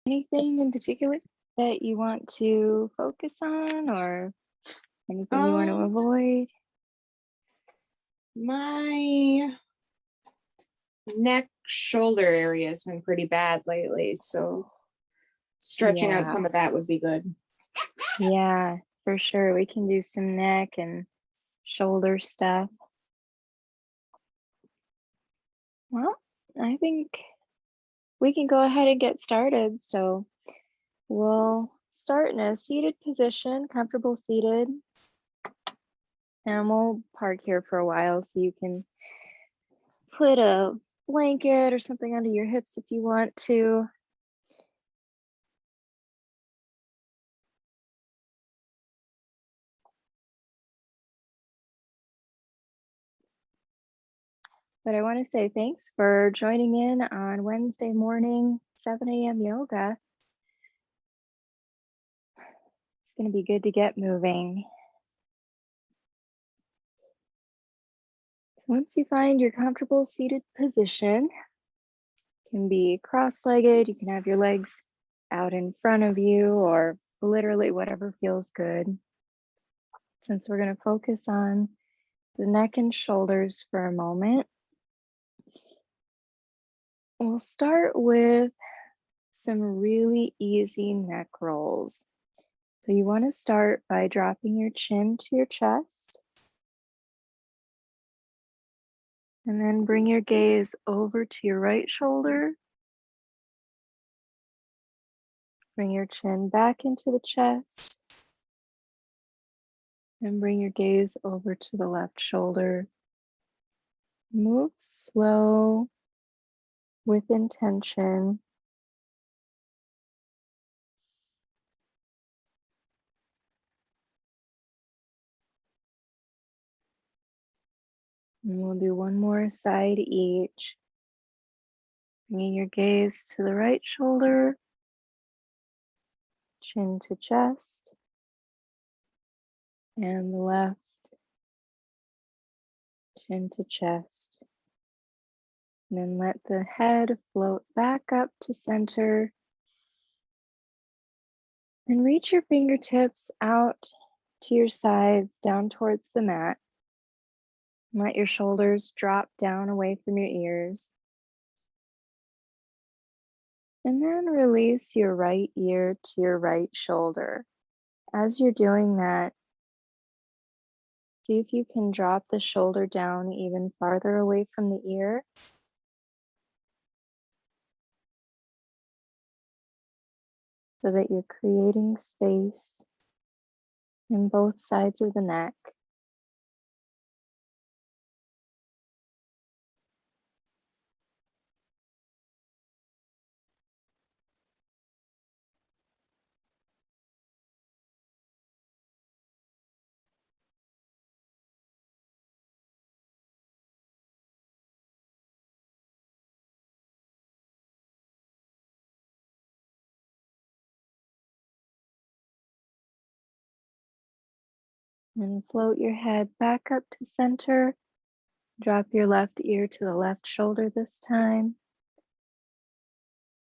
Anything in particular that you want to focus on or anything you want to Um, avoid? my neck, shoulder area has been pretty bad lately, so stretching out Yeah, some of that would be good. yeah, for sure. We can do some neck and shoulder stuff. Well, I think we can go ahead and get started. So we'll start in a seated position, comfortable seated, and we'll park here for a while so you can put a blanket or something under your hips if you want to. But I want to say thanks for joining in on Wednesday morning, 7 a.m. yoga. It's going to be good to get moving. So once you find your comfortable seated position, it can be cross-legged, you can have your legs out in front of you or literally whatever feels good. Since we're going to focus on the neck and shoulders for a moment, we'll start with some really easy neck rolls. So you want to start by dropping your chin to your chest and then bring your gaze over to your right shoulder. Bring your chin back into the chest and bring your gaze over to the left shoulder. Move slow with intention. And we'll do one more side each. Bringing your gaze to the right shoulder, chin to chest, and the left, chin to chest. And then let the head float back up to center. And reach your fingertips out to your sides, down towards the mat. Let your shoulders drop down away from your ears. And then release your right ear to your right shoulder. As you're doing that, see if you can drop the shoulder down even farther away from the ear. So that you're creating space in both sides of the neck. And float your head back up to center. Drop your left ear to the left shoulder this time.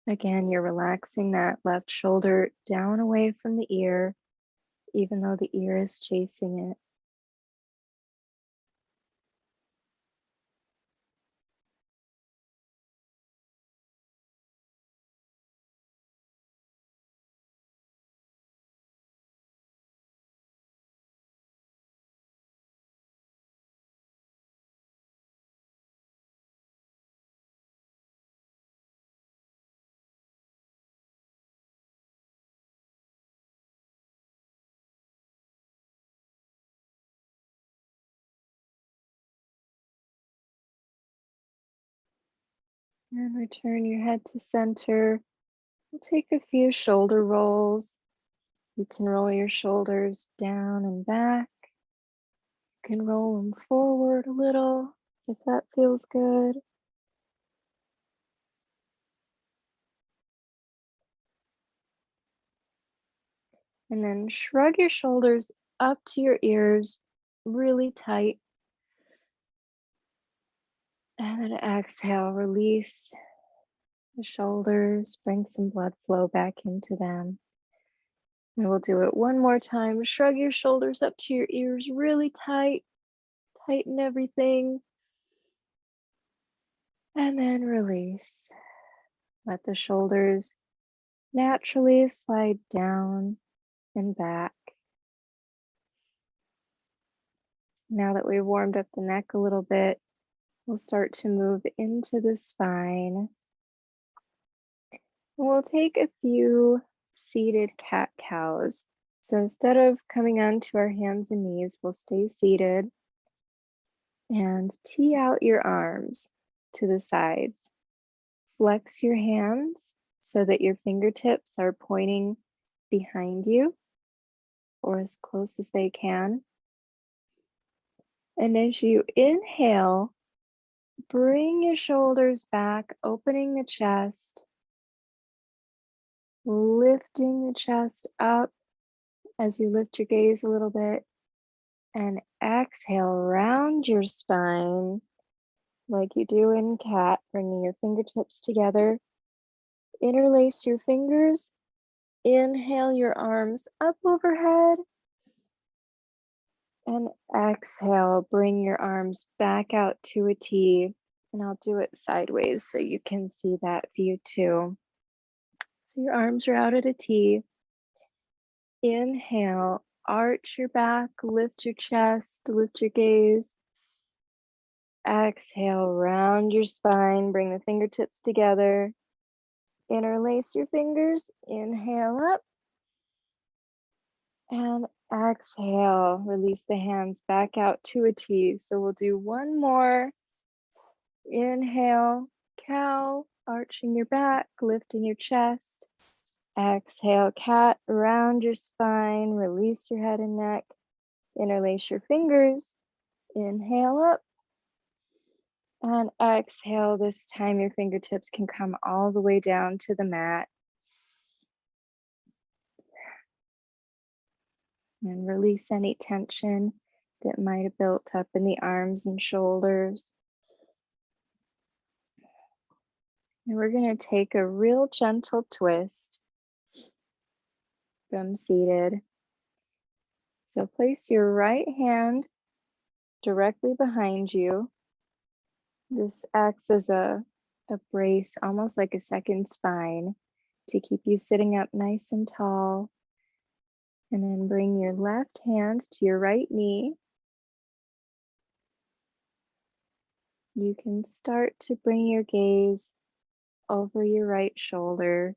Again, you're relaxing that left shoulder down away from the ear, even though the ear is chasing it. And return your head to center. We'll take a few shoulder rolls. You can roll your shoulders down and back. You can roll them forward a little if that feels good. And then shrug your shoulders up to your ears really tight. And then exhale, release The shoulders, bring some blood flow back into them. And we'll do it one more time. Shrug your shoulders up to your ears really tight. Tighten everything. And then release. Let the shoulders naturally slide down and back. Now that we've warmed up the neck a little bit, we'll start to move into the spine. We'll take a few seated cat-cows. So instead of coming onto our hands and knees, we'll stay seated and tee out your arms to the sides. Flex your hands so that your fingertips are pointing behind you or as close as they can. And as you inhale, bring your shoulders back, opening the chest, lifting the chest up as you lift your gaze a little bit, and exhale, round your spine like you do in cat, bringing your fingertips together. Interlace your fingers. Inhale your arms up overhead. And exhale, bring your arms back out to a T. And I'll do it sideways so you can see that view too. So your arms are out at a T. Inhale, arch your back, lift your chest, lift your gaze. Exhale, round your spine, bring the fingertips together. Interlace your fingers, inhale up. And exhale, release the hands back out to a T. So we'll do one more. Inhale, cow, arching your back, lifting your chest. Exhale, cat, round your spine, release your head and neck. Interlace your fingers. Inhale up. And exhale, this time your fingertips can come all the way down to the mat. And release any tension that might have built up in the arms and shoulders. And we're going to take a real gentle twist from seated. So place your right hand directly behind you. This acts as a brace, almost like a second spine, to keep you sitting up nice and tall. And then bring your left hand to your right knee. You can start to bring your gaze over your right shoulder.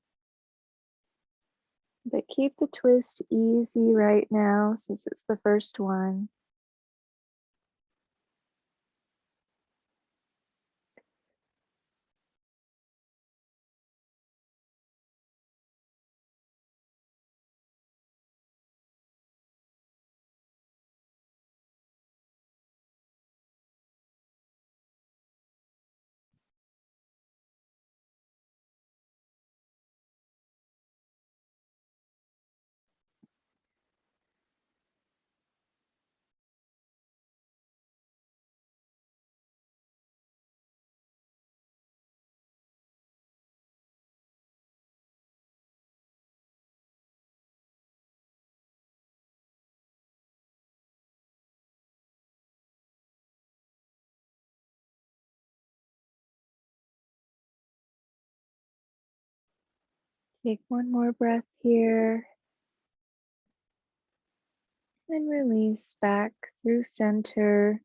But keep the twist easy right now since it's the first one. Take one more breath here. And release back through center.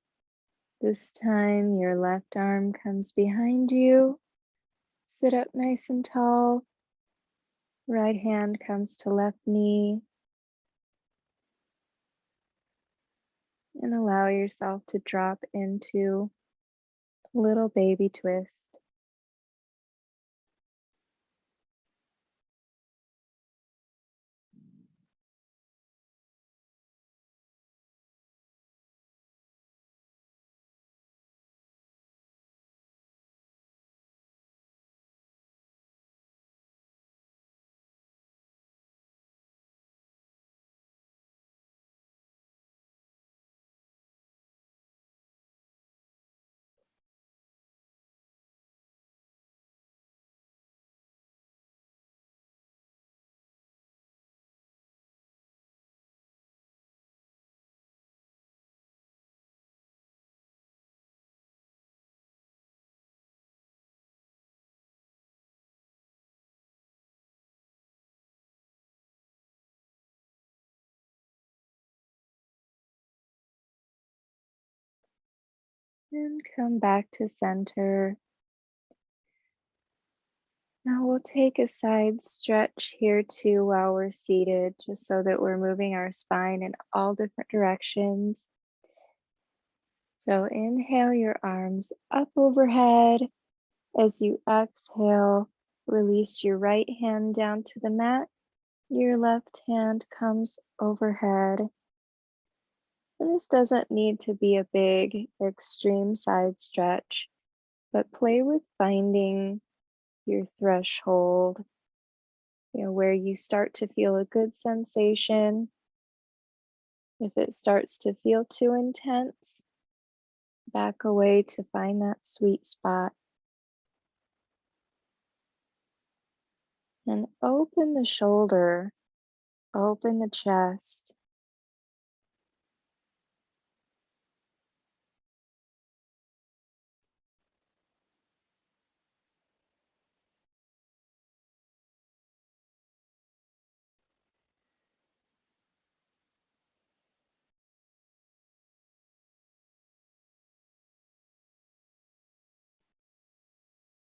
This time your left arm comes behind you. Sit up nice and tall. Right hand comes to left knee. And allow yourself to drop into little baby twist. And come back to center. Now we'll take a side stretch here too while we're seated, just so that we're moving our spine in all different directions. So inhale your arms up overhead. As you exhale, release your right hand down to the mat. Your left hand comes overhead. And this doesn't need to be a big, extreme side stretch, but play with finding your threshold, where you start to feel a good sensation. If it starts to feel too intense, back away to find that sweet spot. And open the shoulder, open the chest.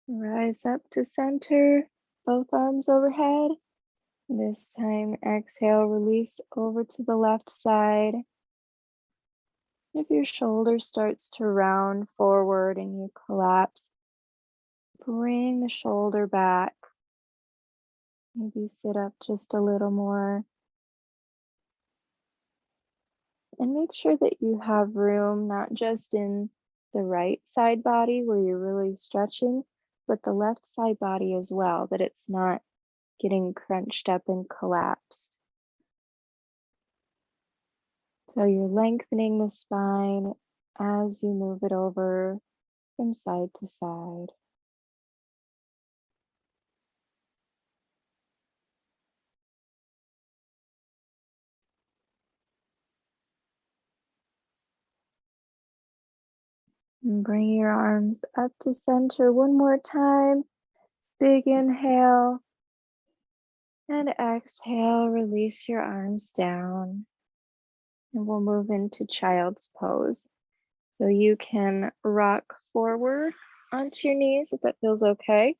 Rise up to center, both arms overhead. This time, exhale, release over to the left side. If your shoulder starts to round forward and you collapse, bring the shoulder back. Maybe sit up just a little more. And make sure that you have room, not just in the right side body where you're really stretching, but the left side body as well, that it's not getting crunched up and collapsed. So you're lengthening the spine as you move it over from side to side. And bring your arms up to center one more time. Big inhale. And exhale, release your arms down. And we'll move into child's pose. So you can rock forward onto your knees if that feels okay,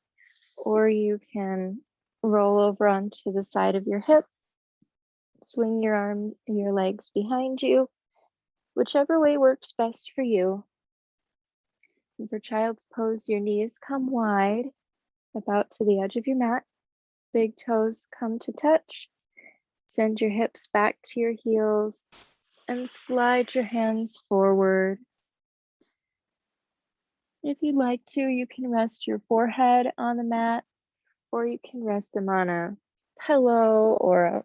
or you can roll over onto the side of your hip, swing your legs behind you, whichever way works best for you. And for child's pose, your knees come wide, about to the edge of your mat. Big toes come to touch. Send your hips back to your heels and slide your hands forward. If you'd like to, you can rest your forehead on the mat, or you can rest them on a pillow or a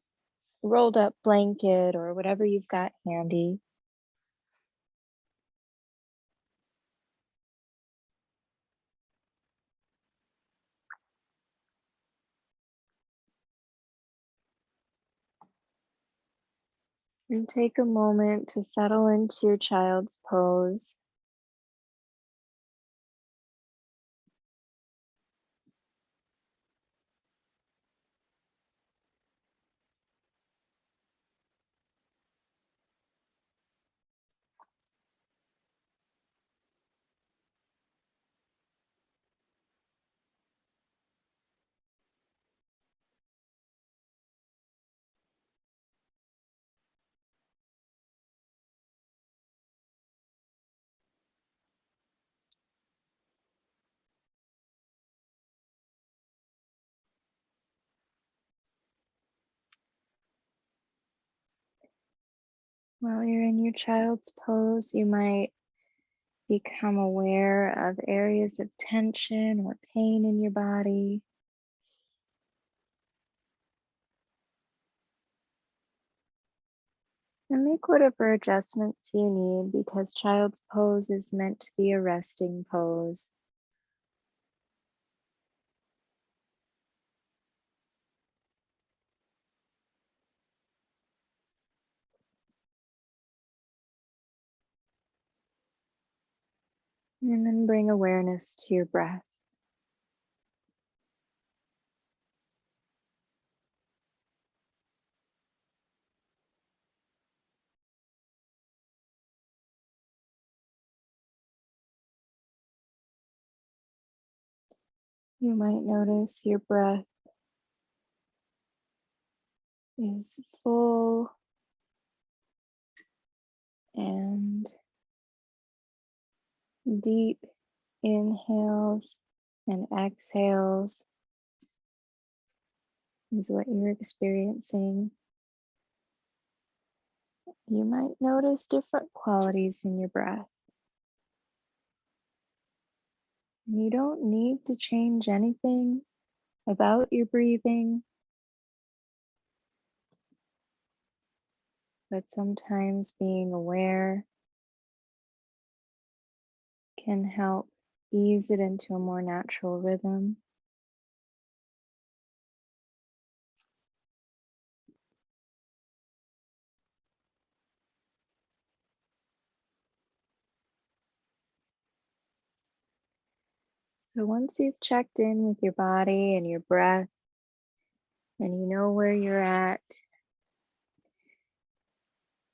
rolled up blanket or whatever you've got handy. And take a moment to settle into your child's pose. While you're in your child's pose, you might become aware of areas of tension or pain in your body. And make whatever adjustments you need, because child's pose is meant to be a resting pose. And then bring awareness to your breath. You might notice your breath is full and deep inhales and exhales is what you're experiencing. You might notice different qualities in your breath. You don't need to change anything about your breathing, but sometimes being aware can help ease it into a more natural rhythm. So once you've checked in with your body and your breath, and you know where you're at,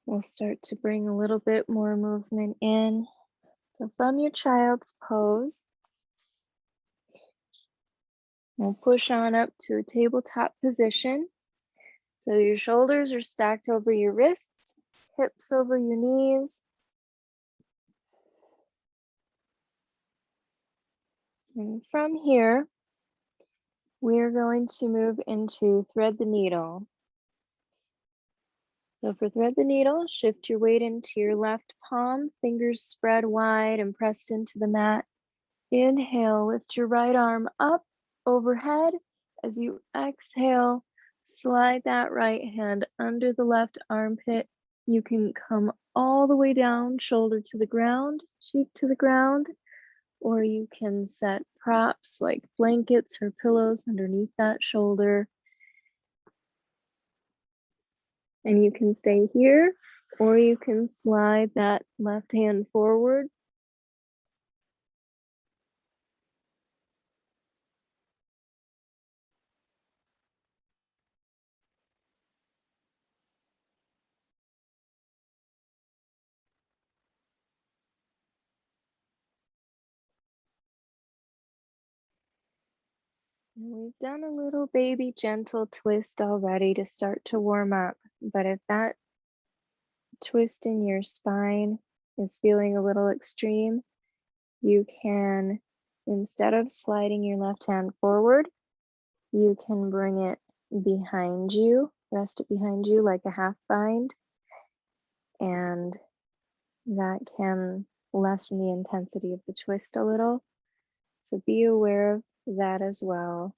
we'll start to bring a little bit more movement in. So from your child's pose, we'll push on up to a tabletop position. So your shoulders are stacked over your wrists, hips over your knees. And from here, we're going to move into thread the needle. So for thread the needle, shift your weight into your left palm, fingers spread wide and pressed into the mat. Inhale, lift your right arm up overhead. As you exhale, slide that right hand under the left armpit. You can come all the way down, shoulder to the ground, cheek to the ground, or you can set props like blankets or pillows underneath that shoulder. And you can stay here, or you can slide that left hand forward. And we've done a little baby gentle twist already to start to warm up, but if that twist in your spine is feeling a little extreme, you can, instead of sliding your left hand forward, you can bring it behind you, rest it behind you like a half bind, and that can lessen the intensity of the twist a little. So be aware of that as well.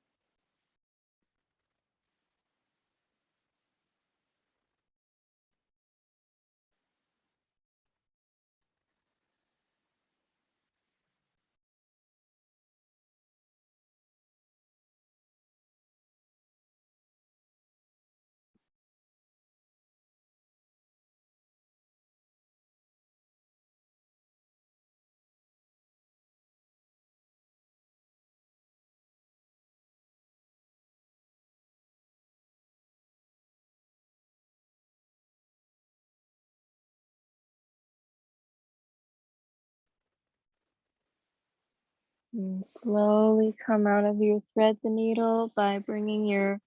And slowly come out of your thread the needle by bringing your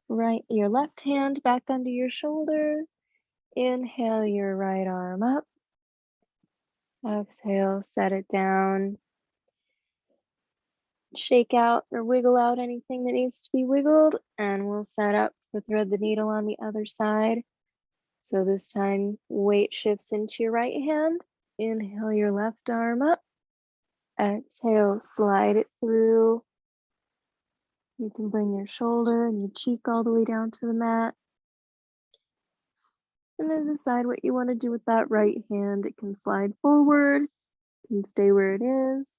left hand back under your shoulders. Inhale your right arm up. Exhale, set it down. Shake out or wiggle out anything that needs to be wiggled, and we'll set up for thread the needle on the other side. So this time, weight shifts into your right hand. Inhale your left arm up. Exhale, slide it through. You can bring your shoulder and your cheek all the way down to the mat. And then decide what you want to do with that right hand. It can slide forward, it can stay where it is.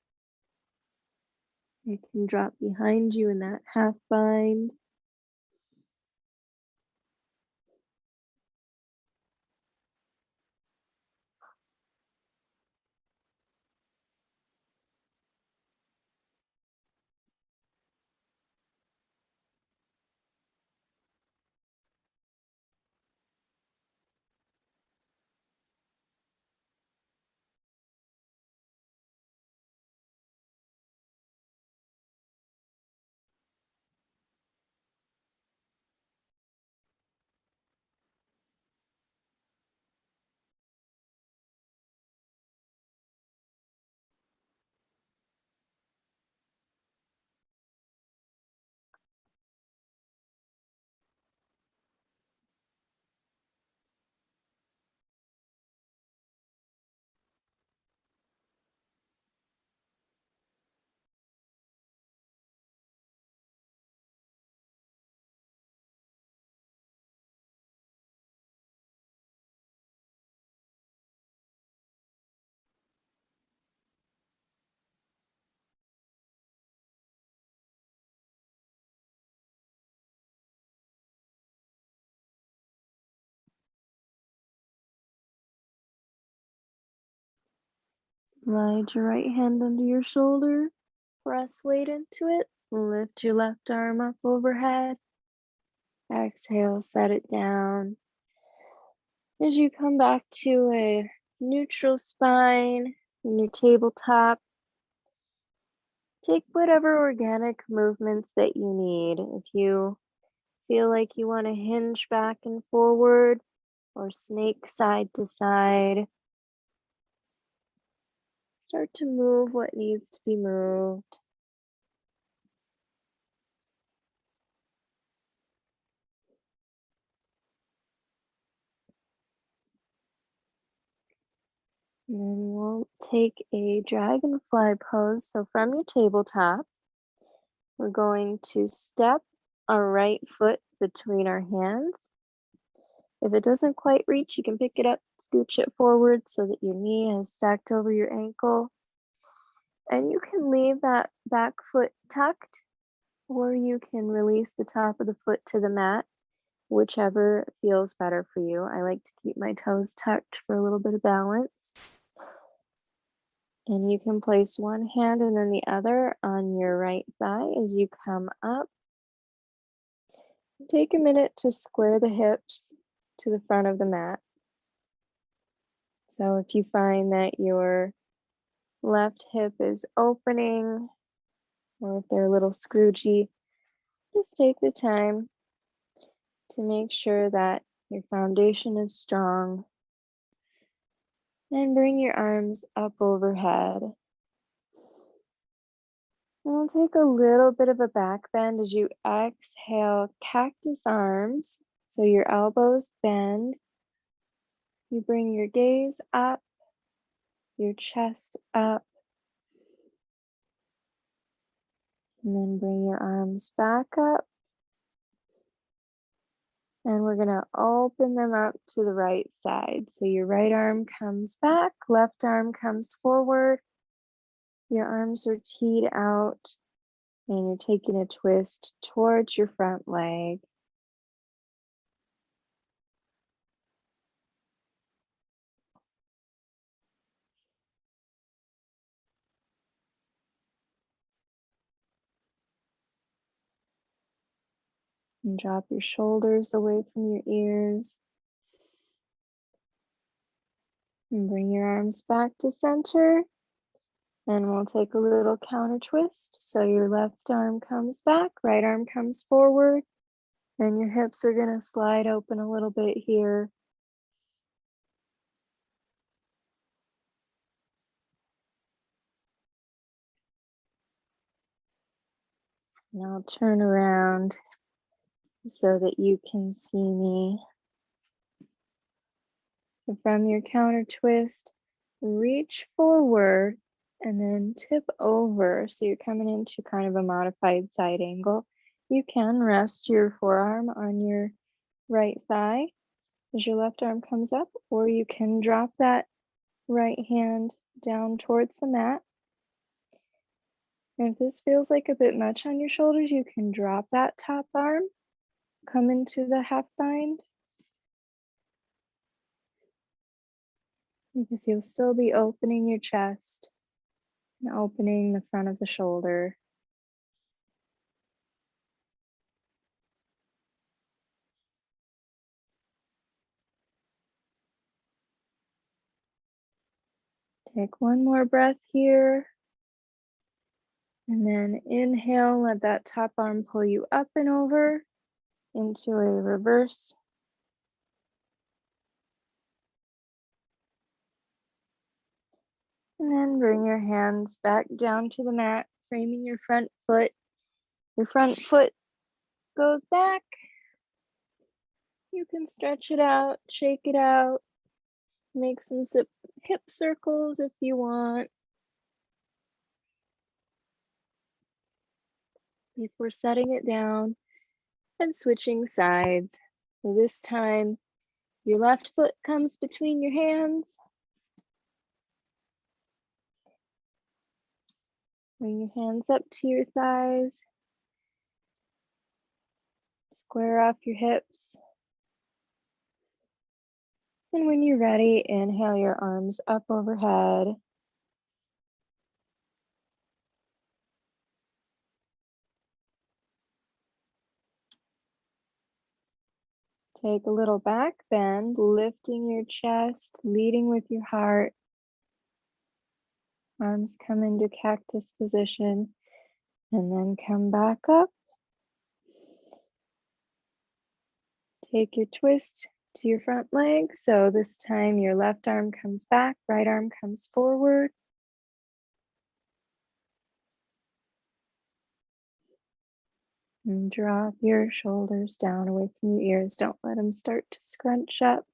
It can drop behind you in that half bind. Slide your right hand under your shoulder, press weight into it, lift your left arm up overhead. Exhale, set it down. As you come back to a neutral spine in your tabletop, take whatever organic movements that you need. If you feel like you want to hinge back and forward or snake side to side, start to move what needs to be moved. And then we'll take a dragonfly pose. So from your tabletop, we're going to step our right foot between our hands. If it doesn't quite reach, you can pick it up, scooch it forward so that your knee is stacked over your ankle. And you can leave that back foot tucked, or you can release the top of the foot to the mat, whichever feels better for you. I like to keep my toes tucked for a little bit of balance. And you can place one hand and then the other on your right thigh as you come up. Take a minute to square the hips to the front of the mat. So if you find that your left hip is opening, or if they're a little scroogey, just take the time to make sure that your foundation is strong. And bring your arms up overhead. And we'll take a little bit of a back bend as you exhale, cactus arms. So your elbows bend. You bring your gaze up, your chest up, and then bring your arms back up. And we're going to open them up to the right side. So your right arm comes back, left arm comes forward. Your arms are teed out, and you're taking a twist towards your front leg. And drop your shoulders away from your ears. And bring your arms back to center. And we'll take a little counter twist. So your left arm comes back, right arm comes forward. And your hips are going to slide open a little bit here. And I'll turn around so that you can see me. So from your counter twist, reach forward and then tip over. So you're coming into kind of a modified side angle. You can rest your forearm on your right thigh as your left arm comes up, or you can drop that right hand down towards the mat. And if this feels like a bit much on your shoulders, you can drop that top arm, come into the half bind, because you'll still be opening your chest and opening the front of the shoulder. Take one more breath here. And then inhale, let that top arm pull you up and over into a reverse. And then bring your hands back down to the mat, framing your front foot. Your front foot goes back. You can stretch it out, shake it out, make some hip circles if you want. Before setting it down and switching sides. So this time, your left foot comes between your hands. Bring your hands up to your thighs. Square off your hips. And when you're ready, inhale your arms up overhead. Take a little back bend, lifting your chest, leading with your heart. Arms come into cactus position and then come back up. Take your twist to your front leg. So this time your left arm comes back, right arm comes forward. And drop your shoulders down away from your ears. Don't let them start to scrunch up.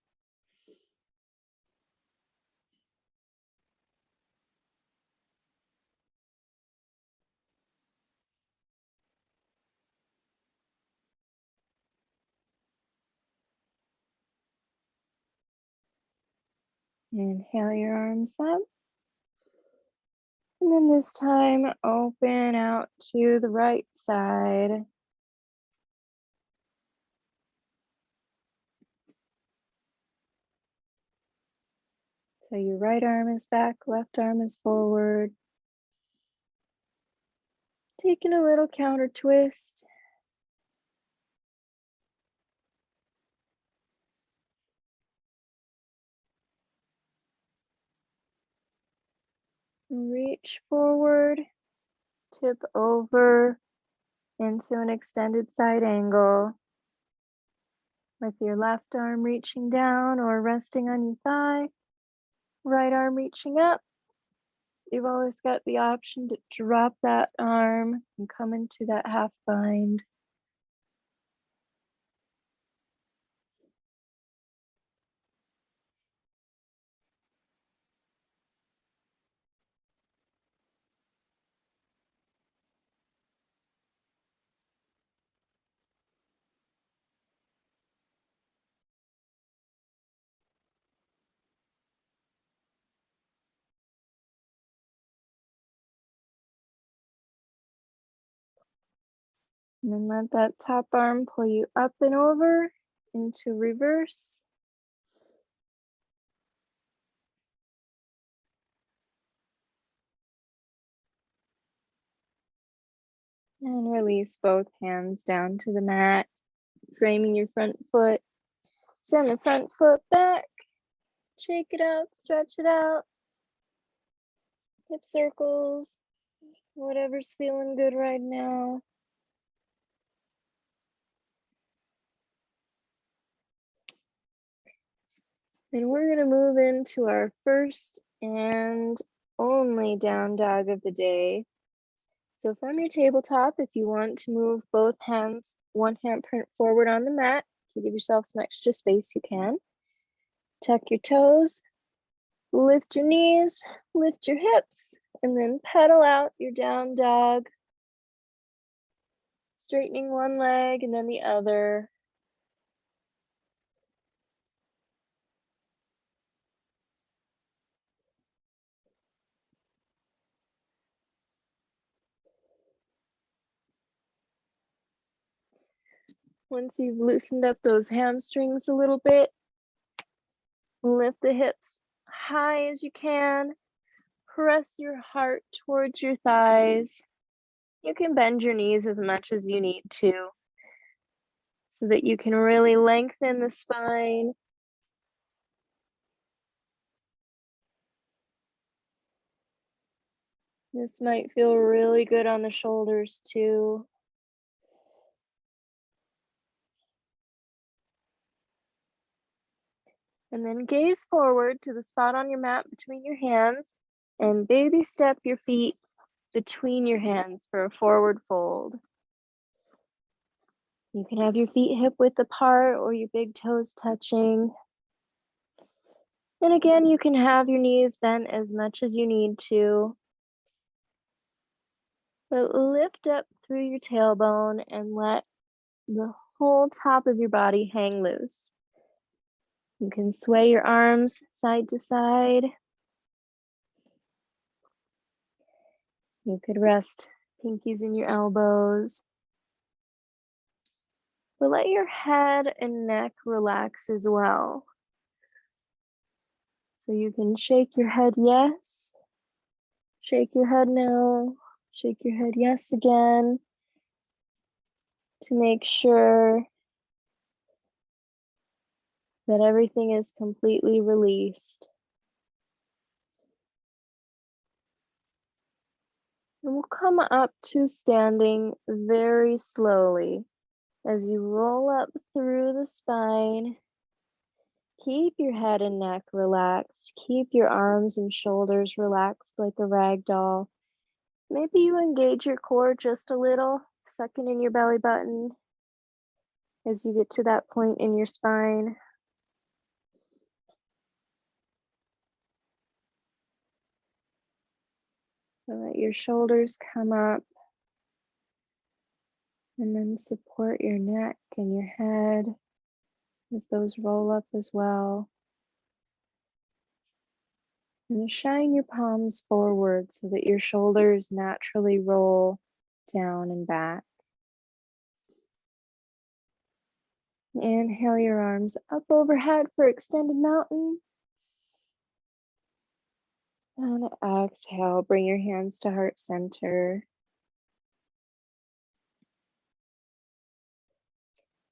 Inhale your arms up. And then this time, open out to the right side. So your right arm is back, left arm is forward. Taking a little counter twist. Reach forward, tip over into an extended side angle. With your left arm reaching down or resting on your thigh, right arm reaching up. You've always got the option to drop that arm and come into that half bind. And then let that top arm pull you up and over into reverse. And release both hands down to the mat, framing your front foot. Send the front foot back, shake it out, stretch it out. Hip circles, whatever's feeling good right now. And we're gonna move into our first and only down dog of the day. So from your tabletop, if you want to move both hands, one hand print forward on the mat to give yourself some extra space, you can. Tuck your toes, lift your knees, lift your hips, and then pedal out your down dog. Straightening one leg and then the other. Once you've loosened up those hamstrings a little bit, lift the hips high as you can. Press your heart towards your thighs. You can bend your knees as much as you need to so that you can really lengthen the spine. This might feel really good on the shoulders too. And then gaze forward to the spot on your mat between your hands and baby step your feet between your hands for a forward fold. You can have your feet hip width apart or your big toes touching. And again, you can have your knees bent as much as you need to. But lift up through your tailbone and let the whole top of your body hang loose. You can sway your arms side to side. You could rest pinkies in your elbows. But let your head and neck relax as well. So you can shake your head yes, shake your head no, shake your head yes again to make sure that everything is completely released. And we'll come up to standing very slowly as you roll up through the spine. Keep your head and neck relaxed. Keep your arms and shoulders relaxed like a rag doll. Maybe you engage your core just a little, sucking in your belly button as you get to that point in your spine. So let your shoulders come up and then support your neck and your head as those roll up as well. And shine your palms forward so that your shoulders naturally roll down and back. Inhale your arms up overhead for extended mountain. And exhale, bring your hands to heart center.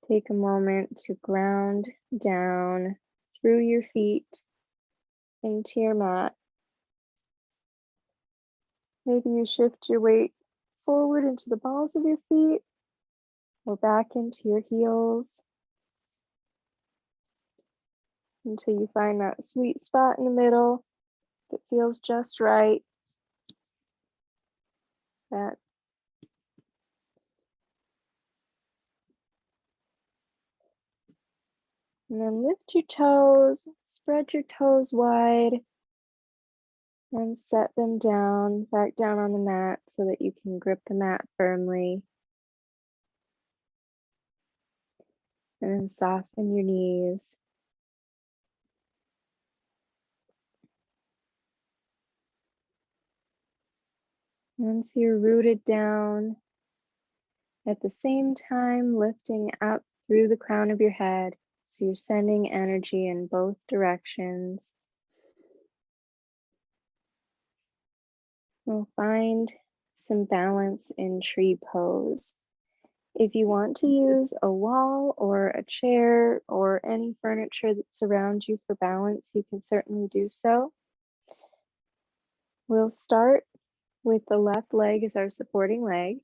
Take a moment to ground down through your feet into your mat. Maybe you shift your weight forward into the balls of your feet or back into your heels until you find that sweet spot in the middle that feels just right. That And then lift your toes, spread your toes wide, and set them down, back down on the mat so that you can grip the mat firmly. And then soften your knees. Once you're rooted down, at the same time lifting up through the crown of your head, so you're sending energy in both directions. We'll find some balance in tree pose. If you want to use a wall or a chair or any furniture that's around you for balance, you can certainly do so. We'll start with the left leg as our supporting leg.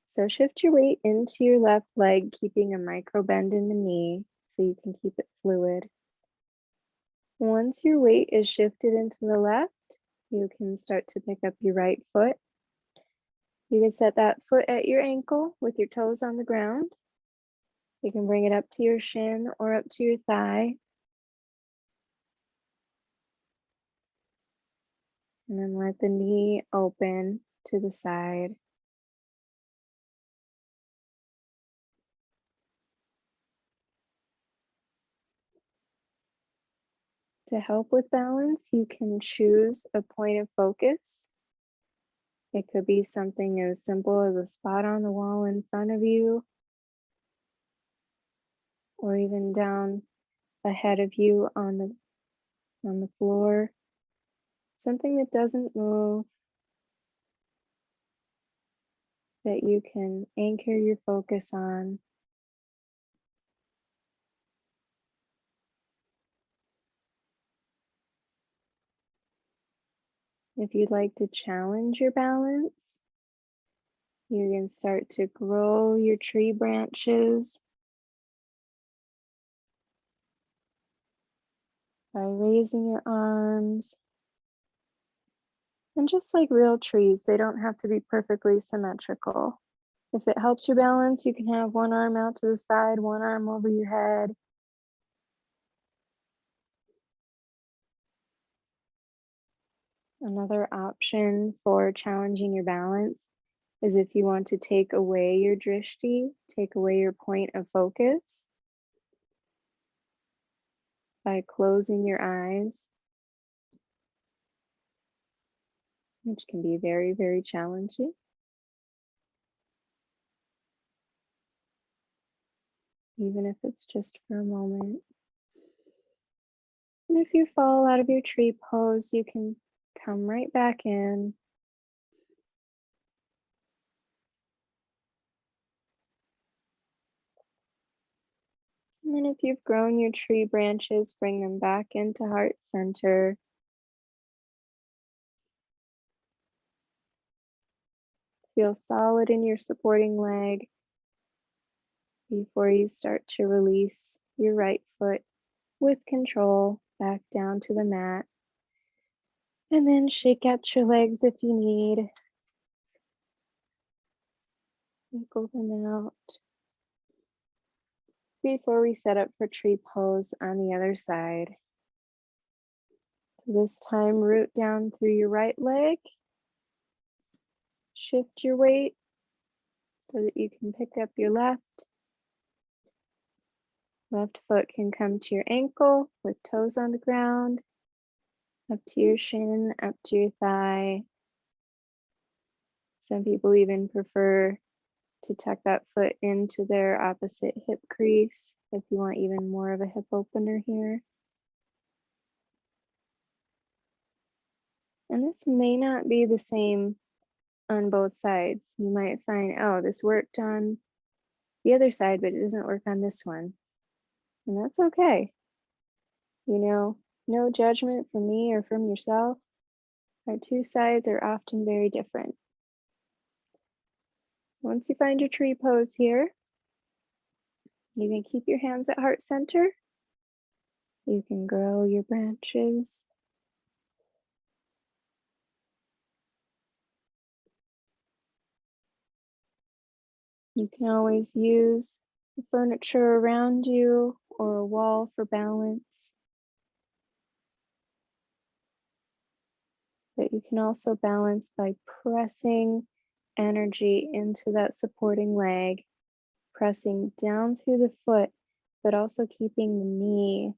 So shift your weight into your left leg, keeping a micro bend in the knee so you can keep it fluid. Once your weight is shifted into the left, you can start to pick up your right foot. You can set that foot at your ankle with your toes on the ground. You can bring it up to your shin or up to your thigh. And then let the knee open to the side. To help with balance, you can choose a point of focus. It could be something as simple as a spot on the wall in front of you, or even down ahead of you on the floor. Something that doesn't move, that you can anchor your focus on. If you'd like to challenge your balance, you can start to grow your tree branches by raising your arms. And just like real trees, they don't have to be perfectly symmetrical. If it helps your balance, you can have one arm out to the side, one arm over your head. Another option for challenging your balance is if you want to take away your drishti, take away your point of focus by closing your eyes, which can be very, very challenging. Even if it's just for a moment. And if you fall out of your tree pose, you can come right back in. And then if you've grown your tree branches, bring them back into heart center. Feel solid in your supporting leg before you start to release your right foot with control back down to the mat. And then shake out your legs if you need. Wiggle them out before we set up for tree pose on the other side. So this time, root down through your right leg. Shift your weight so that you can pick up your left. Left foot can come to your ankle with toes on the ground, up to your shin, up to your thigh. Some people even prefer to tuck that foot into their opposite hip crease if you want even more of a hip opener here. And this may not be the same on both sides. You might find, oh, this worked on the other side, but it doesn't work on this one. And that's okay. You know, no judgment from me or from yourself. Our two sides are often very different. So once you find your tree pose here, you can keep your hands at heart center. You can grow your branches. You can always use the furniture around you or a wall for balance. But you can also balance by pressing energy into that supporting leg, pressing down through the foot, but also keeping the knee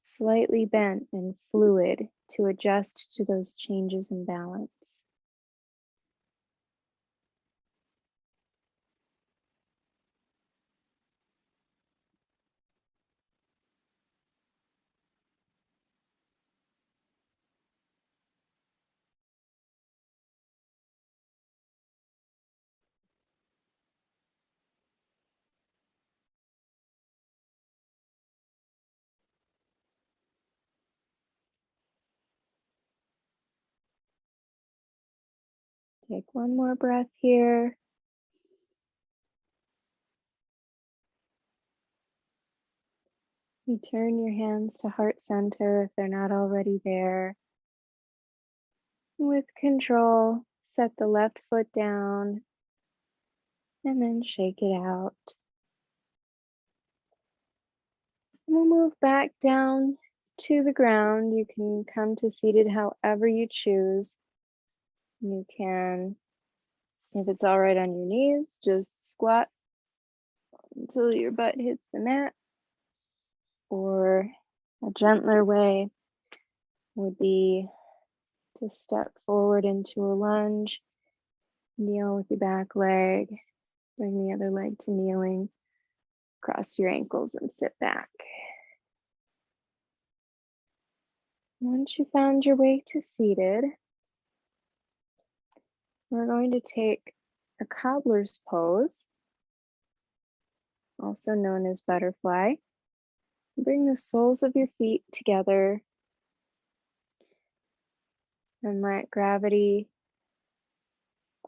slightly bent and fluid to adjust to those changes in balance. Take one more breath here. You turn your hands to heart center if they're not already there. With control, set the left foot down and then shake it out. We'll move back down to the ground. You can come to seated however you choose. You can, if it's all right on your knees, just squat until your butt hits the mat. Or a gentler way would be to step forward into a lunge, kneel with your back leg, bring the other leg to kneeling, cross your ankles and sit back. Once you found your way to seated, we're going to take a cobbler's pose, also known as butterfly. Bring the soles of your feet together and let gravity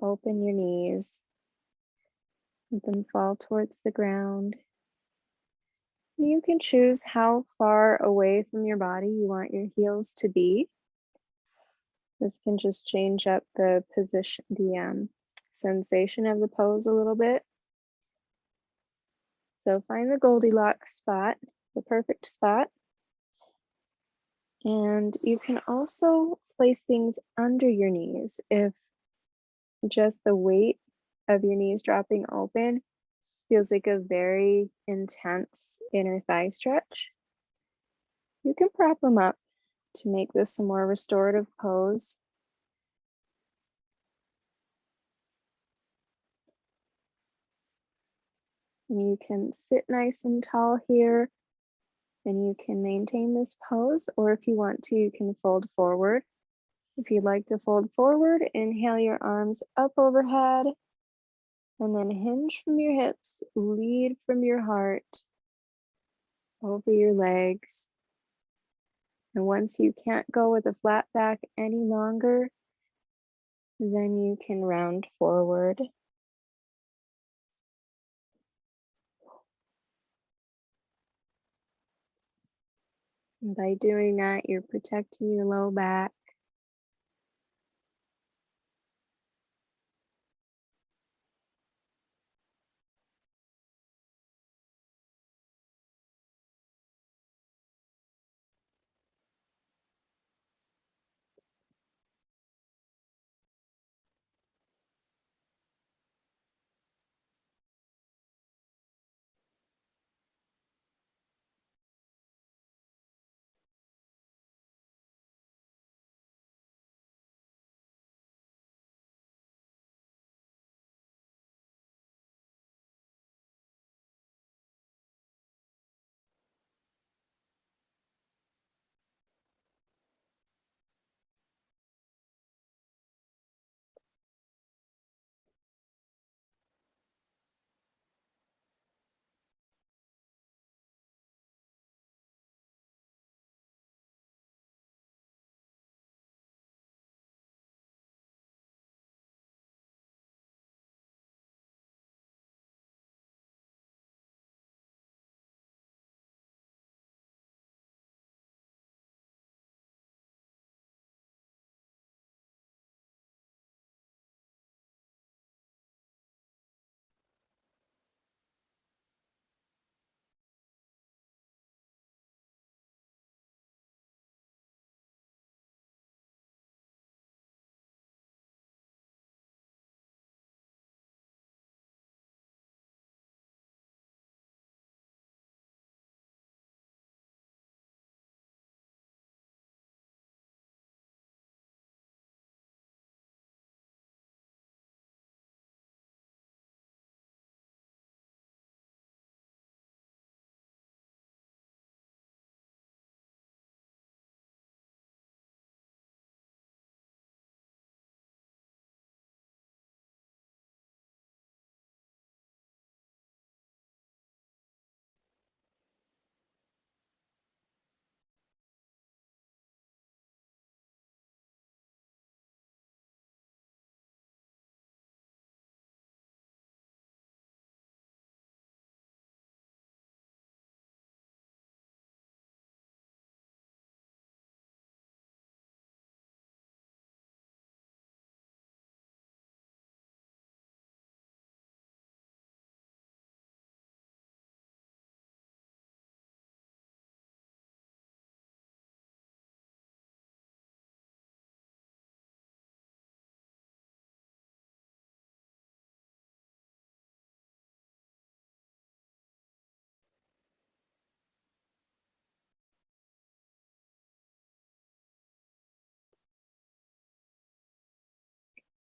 open your knees. Let them fall towards the ground. You can choose how far away from your body you want your heels to be. This can just change up the position, the sensation of the pose a little bit. So find the Goldilocks spot, the perfect spot. And you can also place things under your knees if just the weight of your knees dropping open feels like a very intense inner thigh stretch. You can prop them up to make this a more restorative pose. And you can sit nice and tall here, and you can maintain this pose, or if you want to, you can fold forward. If you'd like to fold forward, inhale your arms up overhead, and then hinge from your hips, lead from your heart. over your legs. And once you can't go with a flat back any longer, then you can round forward. And by doing that, you're protecting your low back.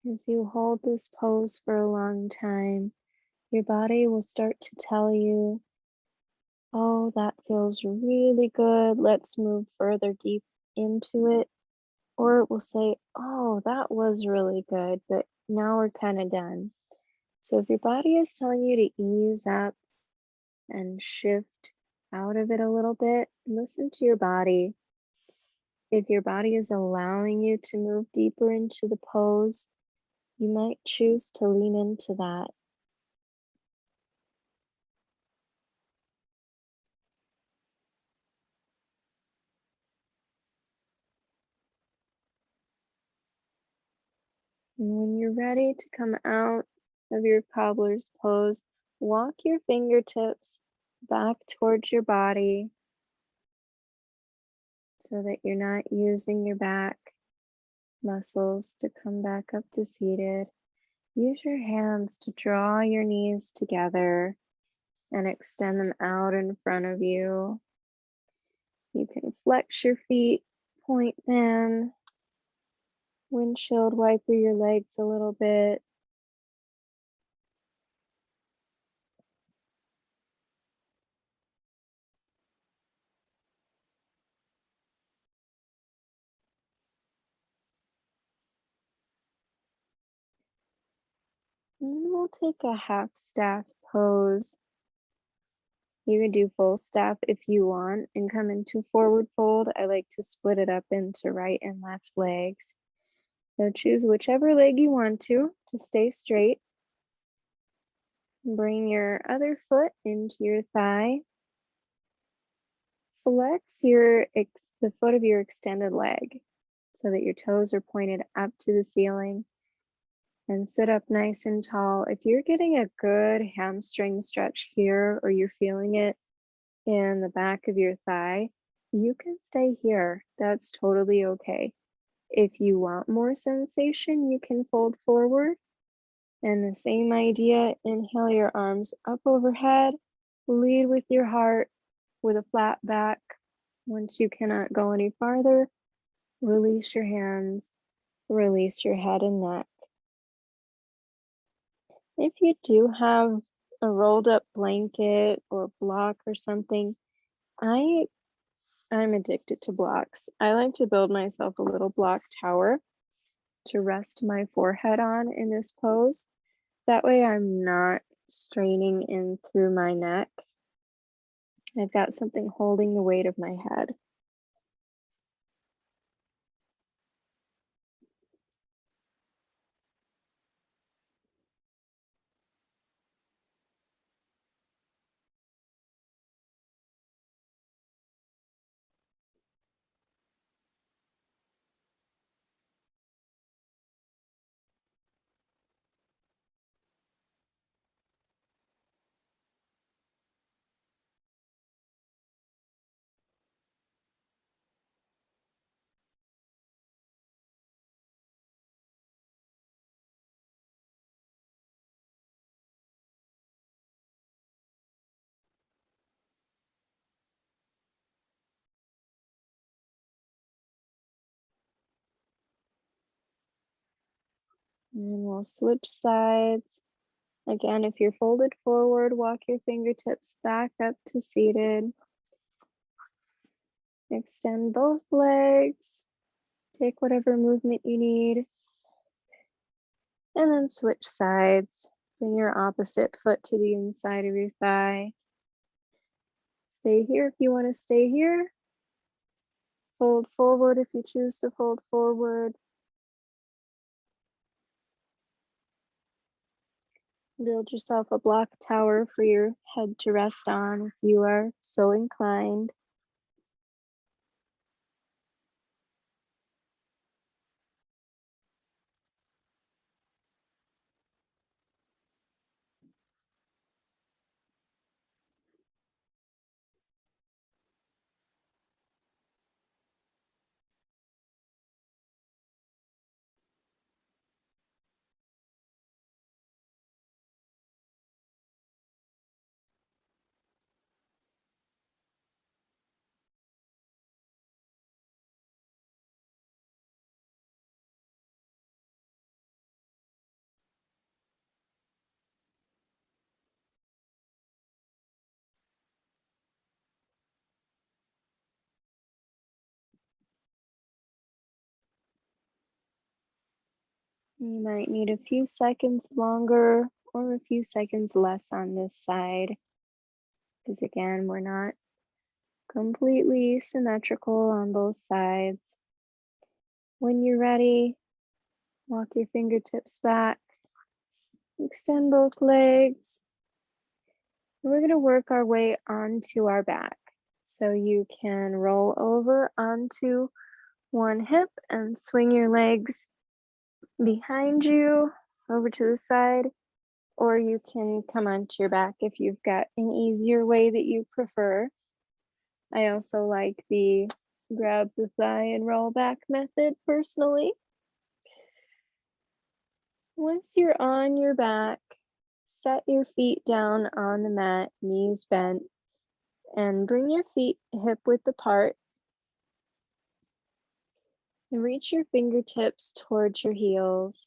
As you hold this pose for a long time, your body will start to tell you, oh, that feels really good. Let's move further deep into it. Or it will say, oh, that was really good, but now we're kind of done. So if your body is telling you to ease up and shift out of it a little bit, listen to your body. If your body is allowing you to move deeper into the pose, you might choose to lean into that. And when you're ready to come out of your cobbler's pose, walk your fingertips back towards your body so that you're not using your back muscles to come back up to seated. Use your hands to draw your knees together and extend them out in front of you. You can flex your feet, point them, windshield wiper your legs a little bit. And then we'll take a half staff pose. You can do full step if you want and come into forward fold. I like to split it up into right and left legs. So choose whichever leg you want to stay straight. Bring your other foot into your thigh. Flex the foot of your extended leg so that your toes are pointed up to the ceiling. And sit up nice and tall. If you're getting a good hamstring stretch here, or you're feeling it in the back of your thigh, you can stay here. That's totally okay. If you want more sensation, you can fold forward. And the same idea, inhale your arms up overhead, lead with your heart with a flat back. Once you cannot go any farther, release your hands, release your head and neck. If you do have a rolled up blanket or block or something, I'm addicted to blocks. I like to build myself a little block tower to rest my forehead on in this pose. That way I'm not straining in through my neck. I've got something holding the weight of my head. And we'll switch sides. Again, if you're folded forward, walk your fingertips back up to seated. Extend both legs. Take whatever movement you need. And then switch sides. Bring your opposite foot to the inside of your thigh. Stay here if you want to stay here. Fold forward if you choose to fold forward. Build yourself a block tower for your head to rest on if you are so inclined. You might need a few seconds longer or a few seconds less on this side, because again, we're not completely symmetrical on both sides. When you're ready, walk your fingertips back, extend both legs. We're going to work our way onto our back. So you can roll over onto one hip and swing your legs behind you over to the side, or you can come onto your back if you've got an easier way that you prefer. I also like the grab the thigh and roll back method personally. Once you're on your back, set your feet down on the mat, knees bent, and bring your feet hip width apart. And reach your fingertips towards your heels.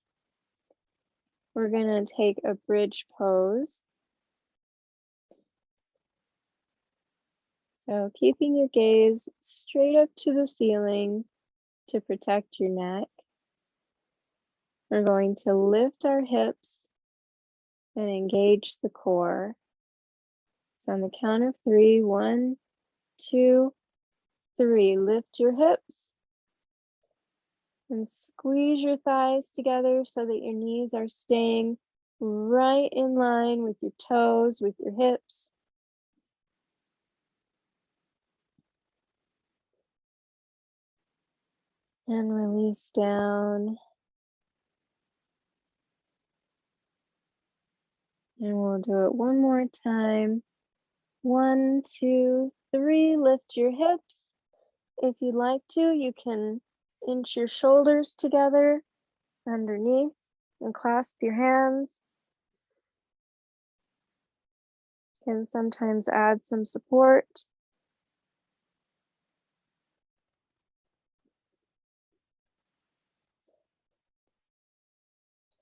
We're going to take a bridge pose. So keeping your gaze straight up to the ceiling to protect your neck. We're going to lift our hips and engage the core. So on the count of 3, 1, 2, 3, lift your hips and squeeze your thighs together so that your knees are staying right in line with your toes, with your hips. And release down. And we'll do it one more time. 1, 2, 3, lift your hips. If you'd like to, you can inch your shoulders together underneath and clasp your hands. Can sometimes add some support.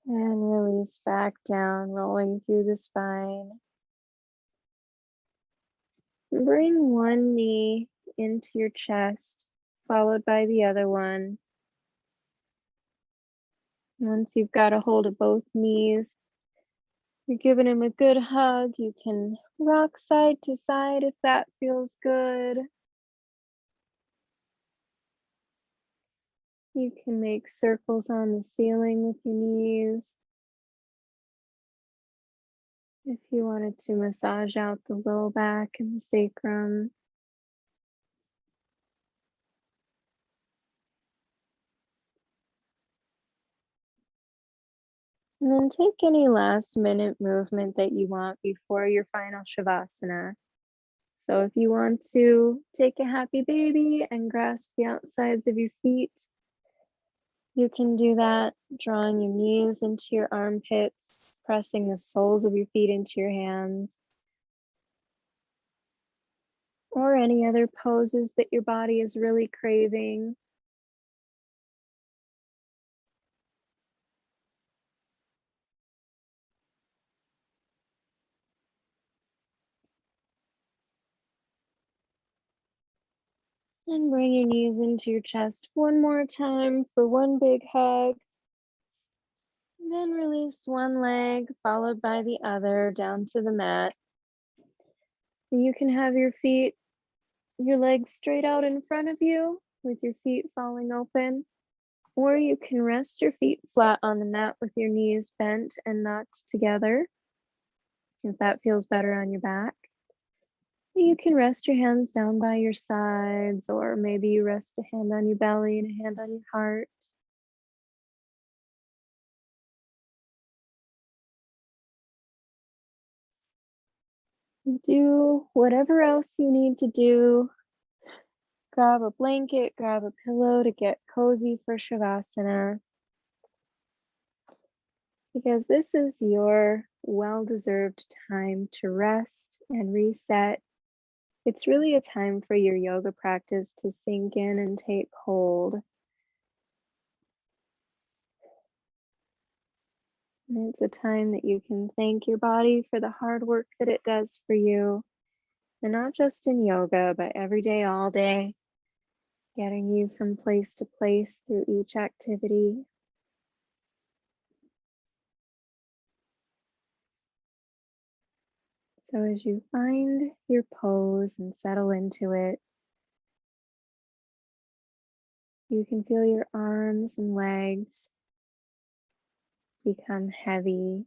And release back down, rolling through the spine. Bring one knee into your chest, followed by the other one. Once you've got a hold of both knees, you're giving them a good hug. You can rock side to side if that feels good. You can make circles on the ceiling with your knees. If you wanted to massage out the low back and the sacrum. And then take any last minute movement that you want before your final Shavasana. So if you want to take a happy baby and grasp the outsides of your feet, you can do that, drawing your knees into your armpits, pressing the soles of your feet into your hands, or any other poses that your body is really craving. And bring your knees into your chest one more time for one big hug. And then release one leg followed by the other down to the mat. You can have your legs straight out in front of you with your feet falling open, or you can rest your feet flat on the mat with your knees bent and knocked together, if that feels better on your back. You can rest your hands down by your sides, or maybe you rest a hand on your belly and a hand on your heart. Do whatever else you need to do. Grab a blanket, grab a pillow to get cozy for Shavasana, because this is your well-deserved time to rest and reset. It's really a time for your yoga practice to sink in and take hold. And it's a time that you can thank your body for the hard work that it does for you. And not just in yoga, but every day, all day, getting you from place to place through each activity. So as you find your pose and settle into it, you can feel your arms and legs become heavy.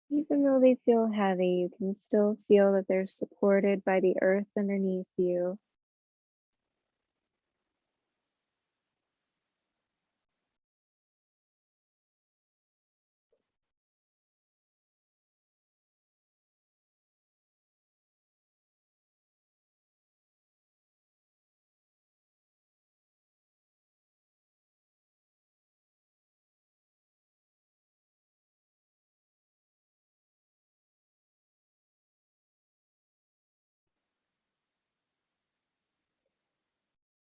Even though they feel heavy, you can still feel that they're supported by the earth underneath you.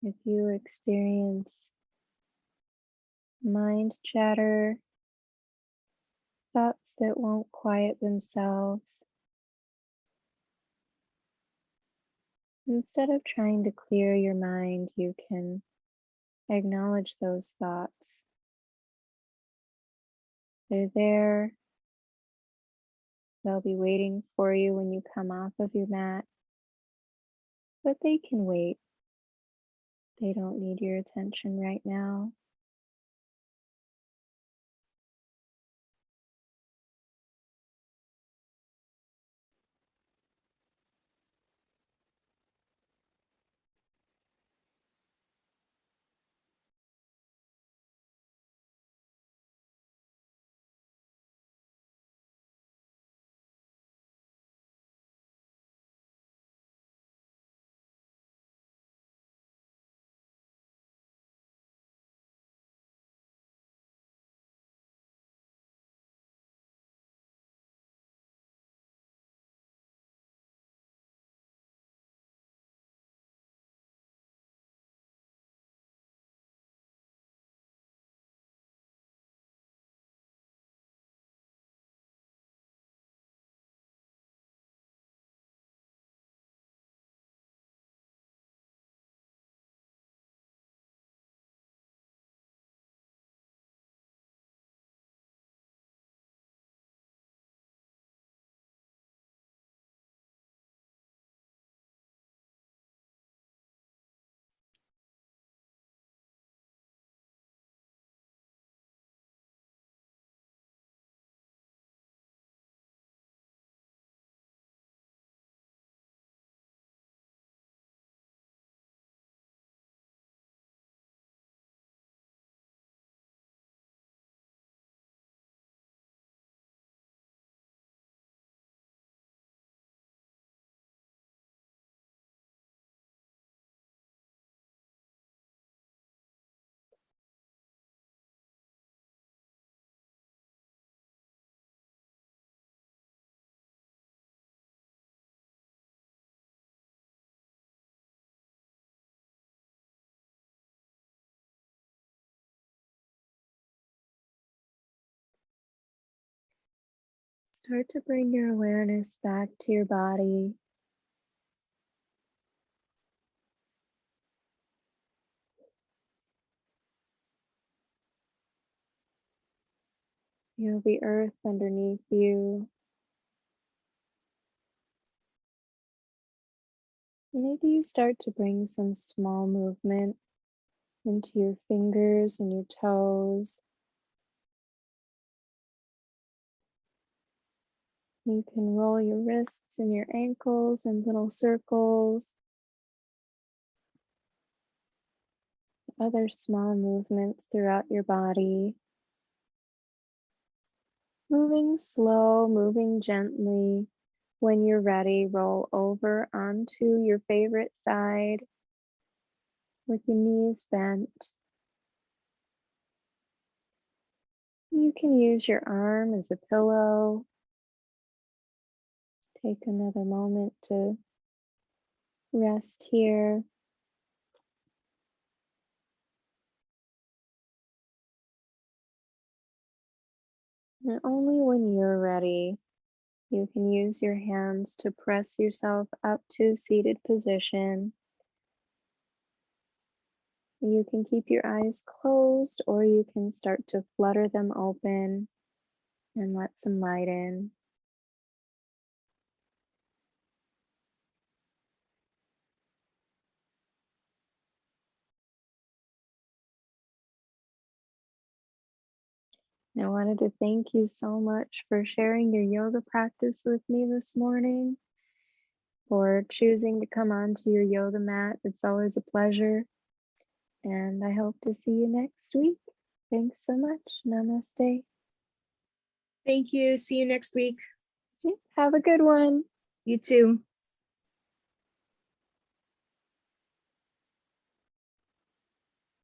If you experience mind chatter, thoughts that won't quiet themselves, instead of trying to clear your mind, you can acknowledge those thoughts They're there. They'll be waiting for you when you come off of your mat, but they can wait. They don't need your attention right now. Start to bring your awareness back to your body. Feel the earth underneath you. Maybe you start to bring some small movement into your fingers and your toes. You can roll your wrists and your ankles in little circles. Other small movements throughout your body. Moving slow, moving gently. When you're ready, roll over onto your favorite side with your knees bent. You can use your arm as a pillow. Take another moment to rest here. And only when you're ready, you can use your hands to press yourself up to seated position. You can keep your eyes closed or you can start to flutter them open and let some light in. I wanted to thank you so much for sharing your yoga practice with me this morning, for choosing to come onto your yoga mat. It's always a pleasure, and I hope to see you next week. Thanks so much. Namaste. Thank you. See you next week. Have a good one. You too.